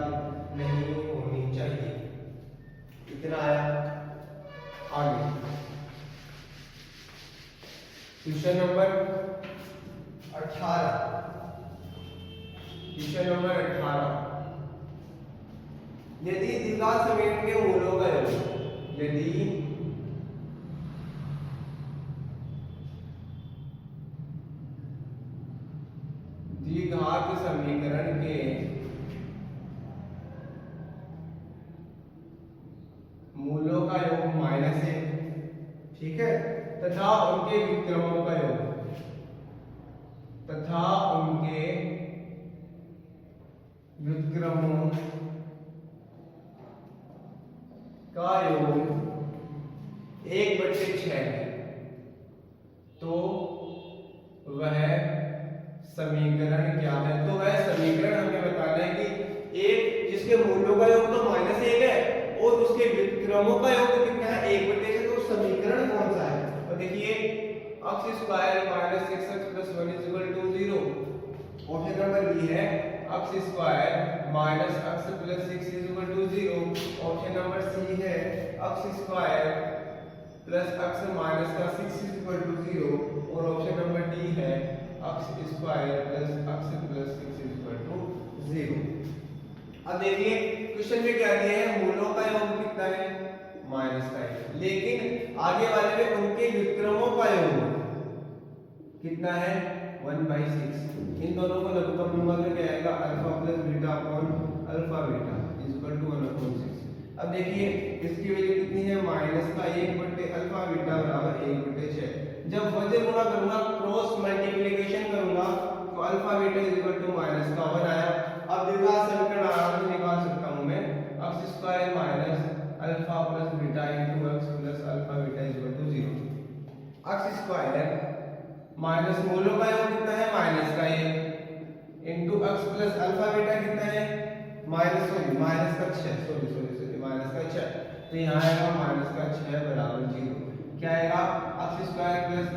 नहीं होनी चाहिए। इतना आया। आगे क्वेश्चन नंबर 18। क्वेश्चन नंबर 18, यदि द्विघात समीकरण के मूलों का योग, यदि द्विघात समीकरण के मूलों का योग -1, ठीक है, तथा उनके व्युत्क्रमों का योग, तथा उनके व्युत्क्रमों का योग 1/6 है, तो वह समीकरण क्या है? तो वह समीकरण हमें बताना है कि एक जिसके मूलों का योग तो -1 है और उसके व्युत्क्रमों का योग कितना है? 1/6। तो समीकरण कौन सा है? तो देखिए x² - 6x + 1 = 0। Option number B है x² - x + 6 = 0। Option number C है x² + x - 6 = 0। और ऑप्शन नंबर डी है x² + x + 6 = 0। अब देखिए क्वेश्चन में क्या दिया है, मूलों का योग कितना है? -1। लेकिन आगे वाले में उनके व्युत्क्रमों का योग कितना है? 1/6। इन दोनों को लघुत्तम लूंगा तो क्या आएगा? Alpha plus beta upon alpha beta equal to 1/6। अब देखिए इसकी वैल्यू कितनी है? माइनस का 1 अल्फा बीटा बराबर 1/6। जब वजन गुणा करूंगा, क्रॉस मल्टीप्लिकेशन करूंगा तो alpha beta equal to minus का 1 आया। अब द्विघात समीकरण आराम से निकाल सकता हूं मैं, x² minus alpha plus beta into x plus alpha beta equal to 0। x² minus मूलों का योग कितना है? माइनस का 1 into x plus alpha beta कितना है? माइनस का 6, माइनस का 6। तो यहाँ आएगा माइनस का 6 बराबर 0। क्या आएगा? x² +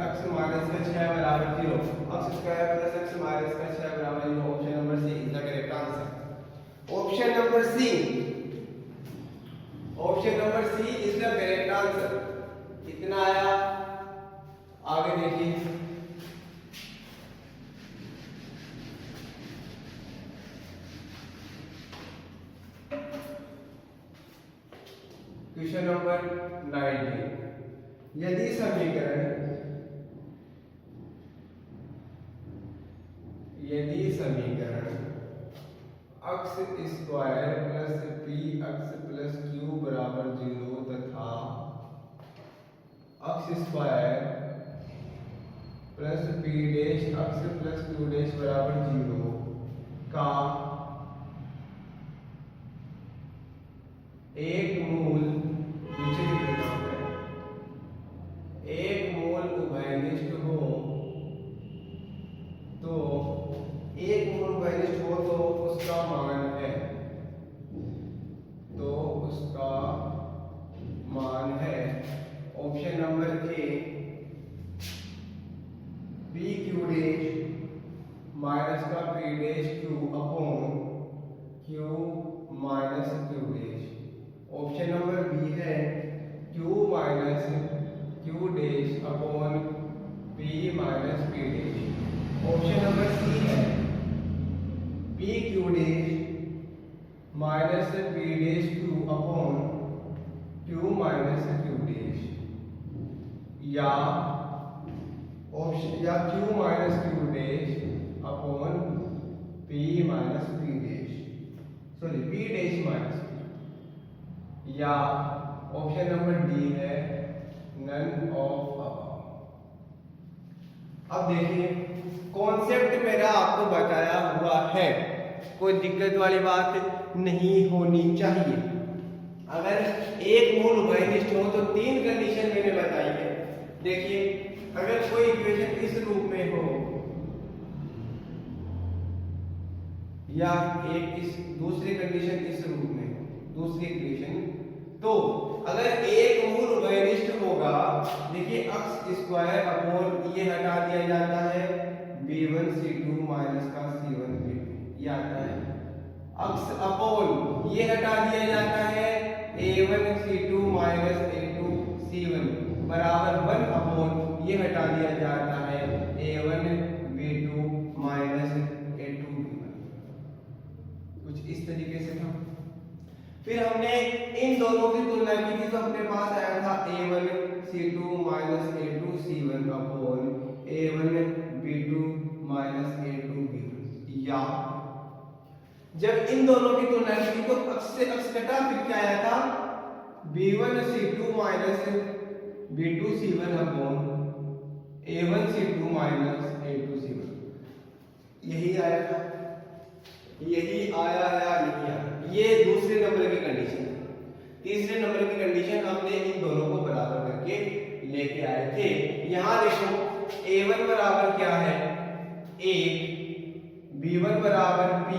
x माइनस का 6 बराबर 0। x² + x माइनस का 6 बराबर 0। Option number C is the correct answer. Option number C, option number C is the correct answer. कितना आया? आगे देखिए क्वेश्चन नंबर 19, यदि समीकरण x² + px + q बराबर 0 तथा x² + px + q बराबर 0 का एक मूल उभयनिष्ठ हो, तो एक मूल उभयनिष्ठ हो तो उसका मान है, option number A pq minus का p' upon q minus q'। Option number B है q minus q' upon p minus p'। Option number C है pq' minus p' upon q minus q', या ऑप्शन या q minus q' upon p minus p', sorry p' minus p, या option number D है none of. अब देखिए concept मेरा आपको बताया हुआ है, कोई दिक्कत वाली बात नहीं होनी चाहिए। अगर एक मूल उभयनिष्ठ हो तो तीन कंडीशन मैंने बताई है। देखिए अगर कोई इक्वेशन इस रूप में हो या एक इस दूसरी कंडीशन इस रूप में, दूसरी इक्वेशन, तो अगर एक मूल उभयनिष्ठ होगा, देखिए अक्स स्क्वायर अपॉन ये हटा दिया जाता है b1c2 माइनस का c1b2 ये आता है, अक्स अपॉन ये हटा दिया जाता है a1c2 माइनस a2c1 बराबर 1 अपॉन ये हटा दिया जाता है a1b2 माइनस a2b1। कुछ इस तरीके से था। फिर हमने इन दोनों की तुलना की थी तो अपने पास आया था a1c2 minus a2c1 upon a1b2 minus a2b1। या जब इन दोनों की तुलना की थी तो अक्स से अक्स कटा, फिर क्या आया था b1c2 minus b2c1 upon a1c2 minus a2c1। यही आया था, यही आया या नहीं आया, ये दूसरे नंबर की कंडीशन है। तीसरे नंबर की कंडीशन हमने इन दोनों को बराबर करके लेके आए थे। यहां देखो a1 बराबर क्या है a, b1 बराबर p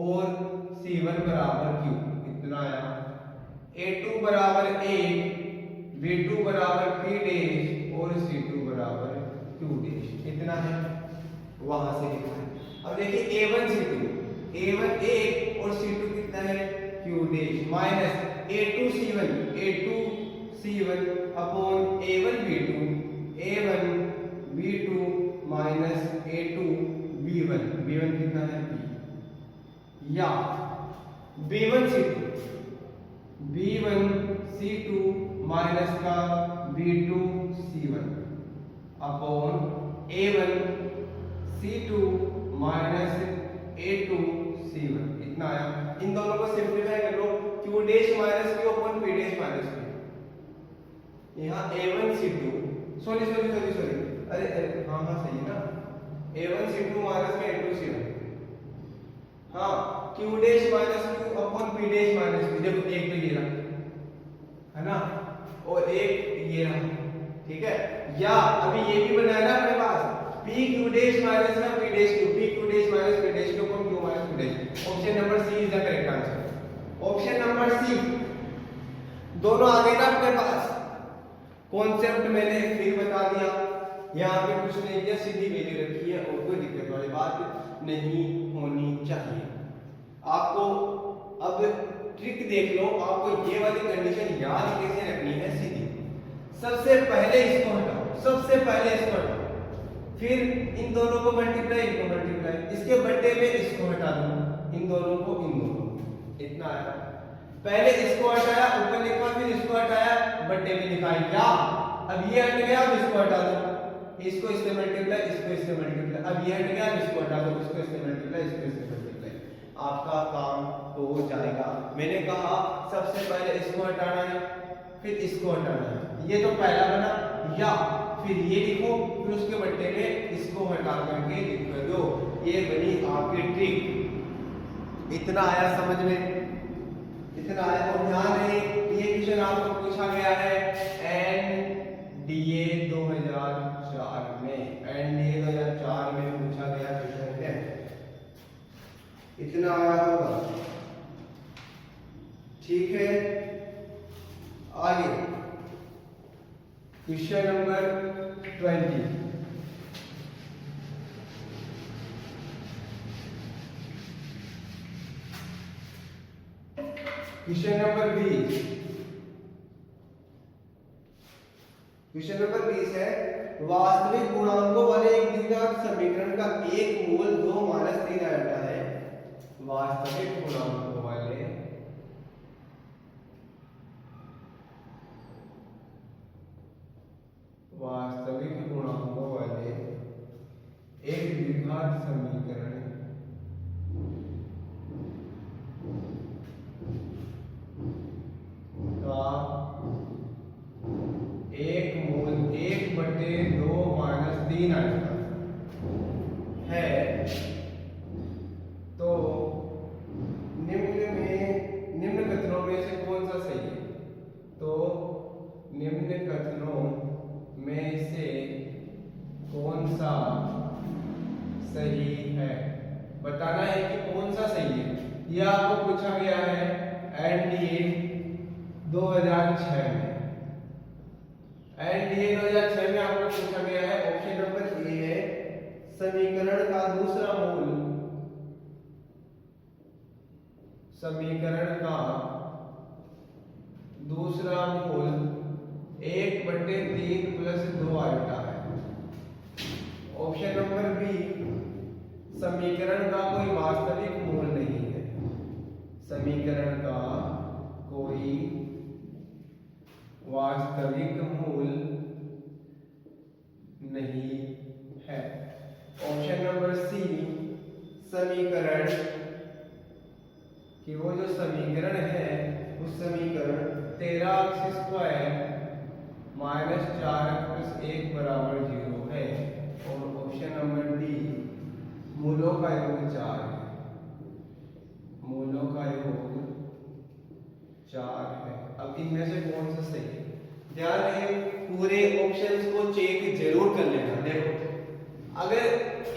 और c1 बराबर q, इतना आया। a2 बराबर a, b2 बराबर p डैश और c2 बराबर q डैश, इतना है, वहां से लिखा है। अब देखिए a1 c2, a1 a और c2 कितना है q dash minus a2 c1 upon a1 b2 minus a2 b1 कितना है p, या b1 c2 माइनस का b2 c1 upon a1 c2 minus a2 c1, इतना आया। इन दोनों को सिंपलीफाई कर लो, q dash minus q upon p dash minus q। यहाँ a1 c2 सॉरी अरे हाँ सही है ना, a1 c2 माइनस का a2 c1, हाँ q dash minus q upon p dash minus q। देखो एक तो ये रहा है ना और एक ये रहा, ठीक है। या अभी ये भी बनाया ना अपने पास p q डैश माइनस का p dash q, p q dash minus p dash q upon q minus p dash. Option number C is the correct answer. Option number C, दोनों आ गए ना अपने पास। कॉन्सेप्ट मैंने फिर बता दिया, यहाँ पे कुछ नहीं किया, सीधी वैल्यू रखी है और कोई दिक्कत वाली बात नहीं होनी चाहिए। आपको अब ट्रिक देख लो, आपको ये वाली कंडीशन याद कैसे रखनी है। सीधी सबसे पहले इसको हटाओ, सबसे पहले इसको हटाओ, फिर इन दोनों को मल्टीप्लाई, इनको मल्टीप्लाई, इसके बट्टे में इसको हटा दो, इन दोनों को इन दोनों, इतना आया। पहले इसको हटाया ऊपर लिखा, फिर इसको हटाया बट्टे में लिखा, या अब ये हट गया, अब इसको हटा दो, इसको इससे मल्टीप्लाई, इसको इससे मल्टीप्लाई, अब ये हट गया, अब इसको हटा दो, इसको इससे मल्टीप्लाई, इसको इससे मल्टीप्लाई, आपका काम हो जाएगा। मैंने कहा सबसे पहले इसको हटाना है, फिर इसको हटाना है, ये तो पहला बना, या फिर ये लिखो, फिर उसके बट्टे में इसको हटा करके लिख दो, ये बनी आपकी ट्रिक। इतना आया समझ में, इतना आया। और ध्यान रहे ये क्वेश्चन आपको पूछा गया है एनडीए 2004 में, एनडीए 2004 में पूछा गया क्वेश्चन है, इतना आया होगा, ठीक है। आगे question number 20, question number 20, question number 20 है वास्तविक गुणांकों वाले एक द्विघात समीकरण का एक मूल 2 माइनस 3 आयोटा है। वास्तविक गुणांकों वाले एक द्विघात समीकरण का एक मूल 1/2 - 3 3 आयोटा है तो निम्न कथनों में से कौन सा सही है? तो निम्न कथनों में से कौन सा सही है, बताना है कि कौन सा सही है। यह आपको पूछा गया है एनडीए 2006 में। एनडीए 2006 में आपको पूछा गया है, ऑप्शन नंबर ए है समीकरण का दूसरा मूल, समीकरण का दूसरा मूल 1/3 प्लस 2 आयोटा है। ऑप्शन नंबर बी समीकरण का कोई वास्तविक मूल नहीं है, समीकरण का कोई वास्तविक मूल नहीं है। ऑप्शन नंबर सी समीकरण कि वो जो समीकरण है उस समीकरण 13x² माइनस 4x + 1 बराबर 0 है। और ऑप्शन नंबर डी मूलों का योग 4 है, मूलों का योग 4 है। अब इनमें से कौन सा सही है? ध्यान रहे पूरे ऑप्शंस को चेक जरूर कर लेना। देखो अगर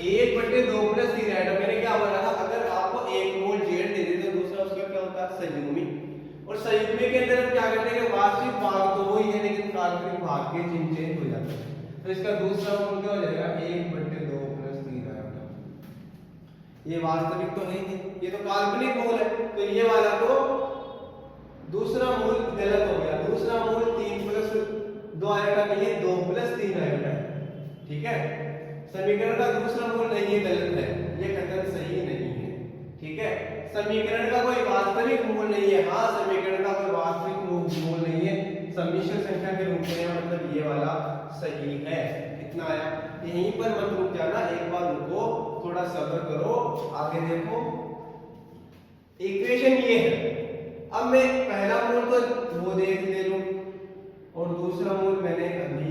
1/2 + 3 आयोटा, मैंने क्या बोला था, अगर आपको एक मूल जेड दे दे तो दूसरा उसका क्या होता है संयुग्मी, और संयुग्मी के अंदर हम क्या करते हैं कि वास्तविक भाग तो वही है लेकिन काल्पनिक भाग के चिन्ह चेंज हो जाते हैं। तो इसका दूसरा मूल क्या हो जाएगा 1/2 + 3 आयोटा। ये वास्तविक तो है नहीं, ये तो काल्पनिक मूल है, तो ये वाला तो दूसरा मूल गलत हो गया। दूसरा मूल 3 + 2 आयोटा नहीं है, 2 + 3 आयोटा है। ठीक है, समीकरण का दूसरा मूल नहीं है, गलत है, ये कथन सही नहीं है। ठीक है, समीकरण का कोई वास्तविक मूल नहीं है। हाँ, समीकरण का कोई वास्तविक मूल नहीं है, सम्मिश्र संख्या के रूप में, मतलब ये वाला सही है। इतना आया, यहीं पर मत रुक जाना, एक बार रुको, थोड़ा सब्र करो, आगे देखो। इक्वेशन ये है, अब मैं पहला मूल तो वो देख ले लूं और दूसरा मूल मैंने अभी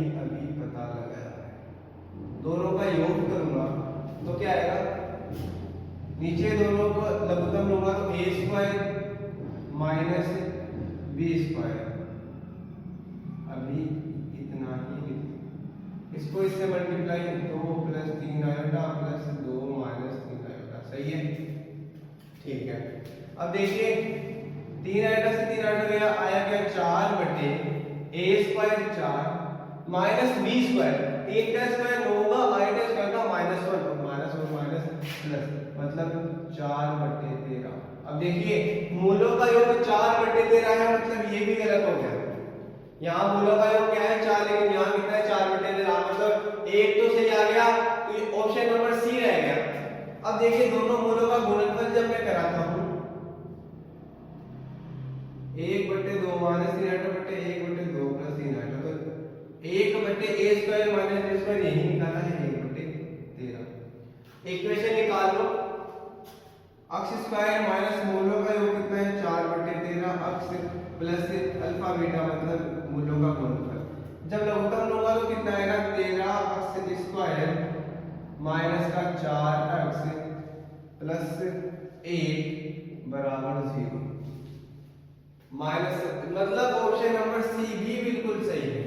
पता लगाया है। दोनों का योग करूंगा तो क्या आएगा, नीचे दोनों को लघुत्तम लूंगा तो a² माइनस b²। अभी इतना ही, इसको इससे मल्टीप्लाई 2 + 3 आयोटा प्लस 2 - 3 आयोटा। सही है, ठीक है। अब देखिए 3 आयोटा से 3 आयोटा गया, आया क्या 4/a² 4 माइनस b²। 3 का स्क्वायर होगा, i का स्क्वायर का -1 प्लस, मतलब 4/13। अब देखिए मूलों का योग 4/13 है, मतलब ये भी गलत हो गया। यहाँ मूलों का योग क्या है 4, लेकिन यहाँ कितना है 4/13, मतलब एक तो सही आ गया, तो ये ऑप्शन नंबर सी रह गया। अब देखिए दोनों मूलों का गुणनफल जब मैं कराता हूँ 1/2 - 3 आयोटा 1/2 + 3 आयोटा, तो 1/a² माइनस b² यही निकाला है 1/13। इक्वेशन निकाल लो, x² माइनस मूलों का योग कितना है 4/13, x प्लस अल्फा बीटा मतलब मूलों का गुणनफल। जब लघुत्तम लूंगा तो कितना आएगा 13x² माइनस का 4x प्लस 1 बराबर 0। माइनस मतलब ऑप्शन नंबर सी भी बिल्कुल सही है,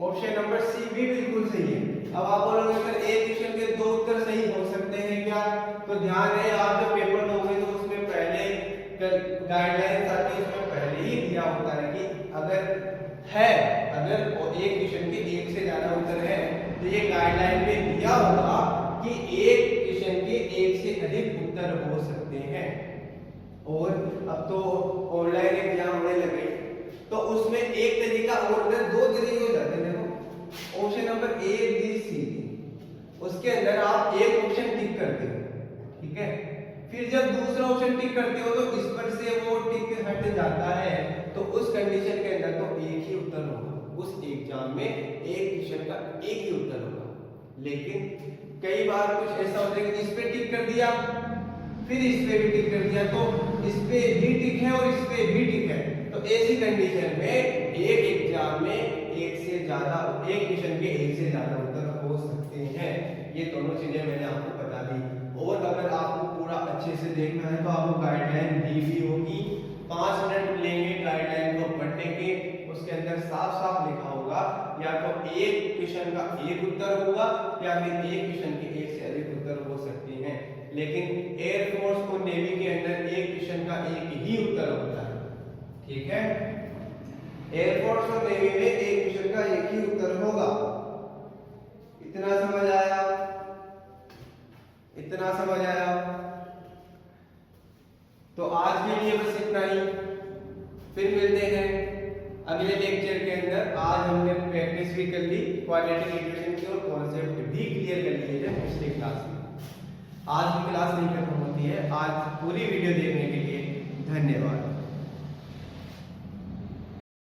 ऑप्शन नंबर सी भी बिल्कुल सही है। अब आप बोलोगे सर एक क्वेश्चन के 2 उत्तर सही हो सकते हैं क्या? तो ध्यान है, आप जब पेपर दोगे तो उसमें पहले गाइडलाइंस आती है, उसमें पहले ही दिया होता है कि अगर एक क्वेश्चन के 1 से ज्यादा उत्तर है तो ये गाइडलाइन में दिया होगा कि एक क्वेश्चन के 1 से अधिक उत्तर हो सकते हैं। और अब तो ऑनलाइन एग्जाम होने लगे तो उसमें एक तरीका और 2 तरीके हो जाते हैं। देखो option number A B C, उसके अंदर आप एक ऑप्शन टिक करते हो, ठीक है, फिर जब दूसरा ऑप्शन टिक करते हो तो इस पर से वो टिक हट जाता है, तो उस कंडीशन के अंदर तो एक ही उत्तर होगा, उस एग्जाम में एक क्वेश्चन का एक ही उत्तर होगा। लेकिन कई बार कुछ ऐसा होता है कि इस पे टिक कर दिया फिर इस पे भी टिक कर दिया, तो इस पे भी टिक है और इस पे भी टिक है, तो ऐसी कंडीशन में एक एग्जाम में एक क्वेश्चन के 1 से ज्यादा उत्तर हो सकते ये दोनों चीजें मैंने आपको बता दी। और अगर आपको पूरा अच्छे से देखना है तो आपको गाइडलाइन दी भी होगी, 5 मिनट लेंगे गाइडलाइन को पढ़ने के। उसके अंदर साफ साफ लिखा होगा या तो एक क्वेश्चन का एक उत्तर होगा या फिर एक क्वेश्चन के एक से अधिक उत्तर हो सकते हैं। लेकिन एयरफोर्स और नेवी के अंदर एक क्वेश्चन का एक ही उत्तर होता है, ठीक है। एयरफोर्स और नेवी में एक क्वेश्चन का एक ही उत्तर होगा। इतना समझ आया? इतना समझ आया? तो आज के लिए बस इतना ही। फिर मिलते हैं अगले लेक्चर के अंदर। आज हमने प्रैक्टिस भी कर ली क्वाड्रेटिक इक्वेशन की और कॉन्सेप्ट भी क्लियर कर लिए थे पिछले क्लास में। आज की क्लास नहीं खत्म होती है। आज पूरी वीडियो देखने के लिए धन्यवाद।